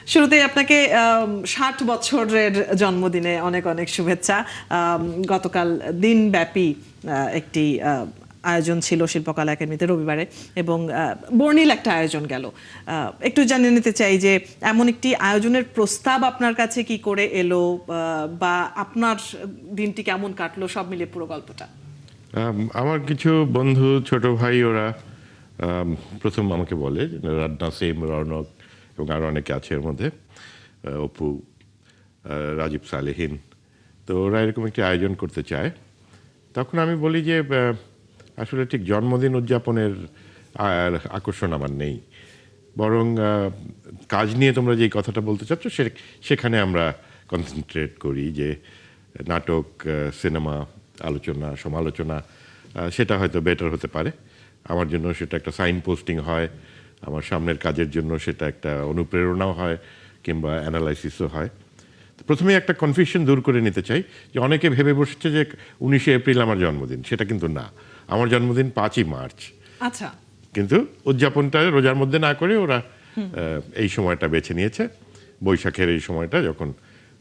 শুরুতেই আপনাকে ৬০ বছরের জন্মদিনে অনেক অনেক শুভেচ্ছা। গতকাল দিনব্যাপী একটি আয়োজন ছিল শিল্পকলা একাডেমিতে রবিবারে এবং বর্ণিল একটা আয়োজন গেল। একটু জানিয়ে নিতে চাই যে এমন একটি আয়োজনের প্রস্তাব আপনার কাছে কি করে এলো, বা আপনার দিনটি কেমন কাটলো, সব মিলিয়ে পুরো গল্পটা। আমার কিছু বন্ধু, ছোট ভাই, ওরা প্রথম আমাকে বলে, রাডনা, সেম, রৌনক এবং আরও অনেকে আছে এর মধ্যে, অপু, রাজীব, সালেহীন। তো ওরা এরকম একটি আয়োজন করতে চায়। তখন আমি বলি যে আসলে ঠিক জন্মদিন উদযাপনের আকর্ষণ আমার নেই, বরং কাজ নিয়ে তোমরা যেই কথাটা বলতে চাচ্ছ সেখানে আমরা কনসেন্ট্রেট করি, যে নাটক, সিনেমা, আলোচনা, সমালোচনা, সেটা হয়তো বেটার হতে পারে। আমার জন্য সেটা একটা সাইন পোস্টিং হয়, আমার সামনের কাজের জন্য সেটা একটা অনুপ্রেরণাও হয়, কিংবা অ্যানালাইসিসও হয়। প্রথমেই একটা কনফিউশন দূর করে নিতে চাই যে অনেকে ভেবে বসেছে যে 19শে এপ্রিল আমার জন্মদিন। সেটা কিন্তু না, আমার জন্মদিন 5ই মার্চ। আচ্ছা, কিন্তু উদযাপনটা রোজার মধ্যে না করে ওরা এই সময়টা বেছে নিয়েছে, বৈশাখের এই সময়টা, যখন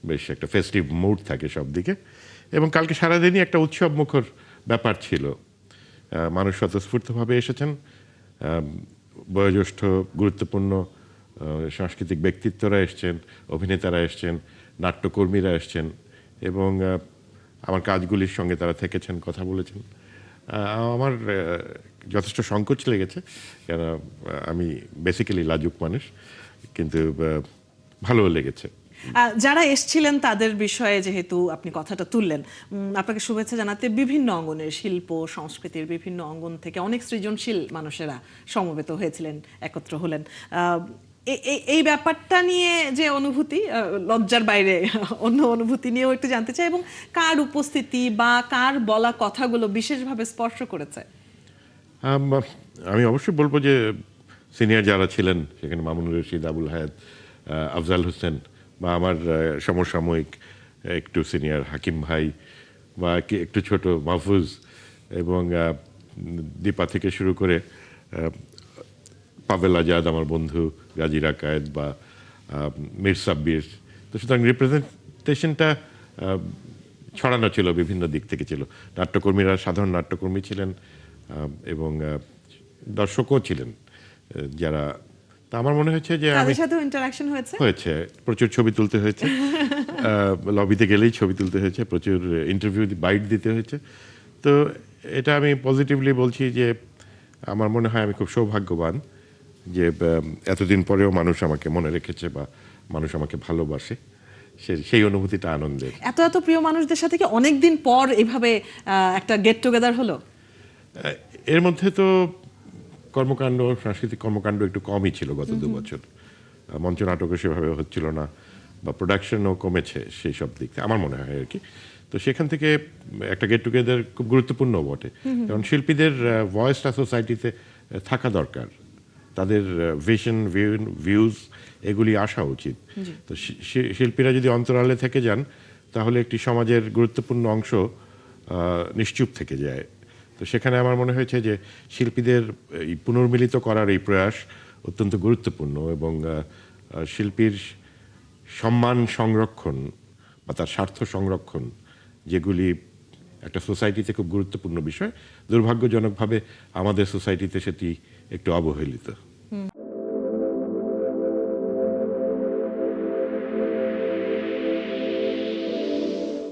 বেশ একটা ফেস্টিভ মুড থাকে সব দিকে। এবং কালকে সারাদিনই একটা উৎসব মুখর ব্যাপার ছিল। মানুষ স্বতঃস্ফূর্তভাবে এসেছেন, বয়োজ্যেষ্ঠ গুরুত্বপূর্ণ সাংস্কৃতিক ব্যক্তিত্বরা এসছেন, অভিনেতারা এসছেন, নাট্যকর্মীরা এসছেন, এবং আমার কাজগুলির সঙ্গে তারা থেকেছেন, কথা বলেছেন। আমার যথেষ্ট সংকোচ লেগেছে, কেন আমি বেসিক্যালি লাজুক মানুষ, কিন্তু ভালোও লেগেছে। যারা এসছিলেন তাদের বিষয়ে যেহেতু আপনি কথাটা তুললেন, আপনাকে শুভেচ্ছা জানাতে বিভিন্ন অঙ্গনের শিল্প সংস্কৃতির বিভিন্ন অঙ্গন থেকে অনেক সৃজনশীল মানুষেরা সমবেত হয়েছিলেন, একত্র হলেন। এই ব্যাপারটা নিয়ে যে অনুভূতি, লজ্জার বাইরে অন্য অনুভূতি নিয়েও একটু জানতে চাই, এবং কার উপস্থিতি বা কার বলা কথাগুলো বিশেষভাবে স্পর্শ করেছে। আমি অবশ্যই বলবো যে সিনিয়র যারা ছিলেন সেখানে মামুনুর রশিদ, আবুল হায়াত, আফজাল হোসেন, বা আমার সমসাময়িক একটু সিনিয়র হাকিম ভাই, বা একটু ছোট মাহফুজ, এবং দীপা থেকে শুরু করে পাভেল আজাদ, আমার বন্ধু গাজী রাকায়েত, বা মীর সাব্বির। তো সুতরাং রিপ্রেজেন্টেশনটা ছড়ানো ছিল, বিভিন্ন দিক থেকে ছিল। নাট্যকর্মীরা সাধারণ নাট্যকর্মী ছিলেন, এবং দর্শকও ছিলেন যারা। তা আমার মনে হয়েছে যে তাদের সাথেও ইন্টারঅ্যাকশন হয়েছে, প্রচুর ছবি তুলতে হয়েছে, লবিতে গেলেই ছবি তুলতে হয়েছে, প্রচুর ইন্টারভিউ বাইট দিতে হয়েছে। তো এটা আমি পজিটিভলি বলছি যে আমার মনে হয় আমি খুব সৌভাগ্যবান যে এতদিন পরেও মানুষ আমাকে মনে রেখেছে, বা মানুষ আমাকে ভালোবাসে। সেই অনুভূতিটা আনন্দের। এত এত প্রিয় মানুষদের সাথে কি অনেকদিন পর এভাবে একটা গেট টুগেদার হলো? এর মধ্যে তো কর্মকাণ্ড, সাংস্কৃতিক কর্মকাণ্ড একটু কমই ছিল গত 2 বছর। মঞ্চ নাটকও সেভাবে হচ্ছিল না, বা প্রোডাকশনও কমেছে সেই সব দিক থেকে, আমার মনে হয় আর কি। তো সেখান থেকে একটা গেট টুগেদার খুব গুরুত্বপূর্ণ বটে, কারণ শিল্পীদের ভয়েসটা সোসাইটিতে থাকা দরকার, তাদের ভিশন, ভিউজ এগুলি আসা উচিত। তো শিল্পীরা যদি অন্তরালে থেকে যান, তাহলে একটি সমাজের গুরুত্বপূর্ণ অংশ নিশ্চুপ থেকে যায়। তো সেখানে আমার মনে হয়েছে যে শিল্পীদের এই পুনর্মিলিত করার এই প্রয়াস অত্যন্ত গুরুত্বপূর্ণ, এবং শিল্পীর সম্মান সংরক্ষণ বা তার স্বার্থ সংরক্ষণ, যেগুলি একটা সোসাইটিতে খুব গুরুত্বপূর্ণ বিষয়, দুর্ভাগ্যজনকভাবে আমাদের সোসাইটিতে সেটি একটু অবহেলিত।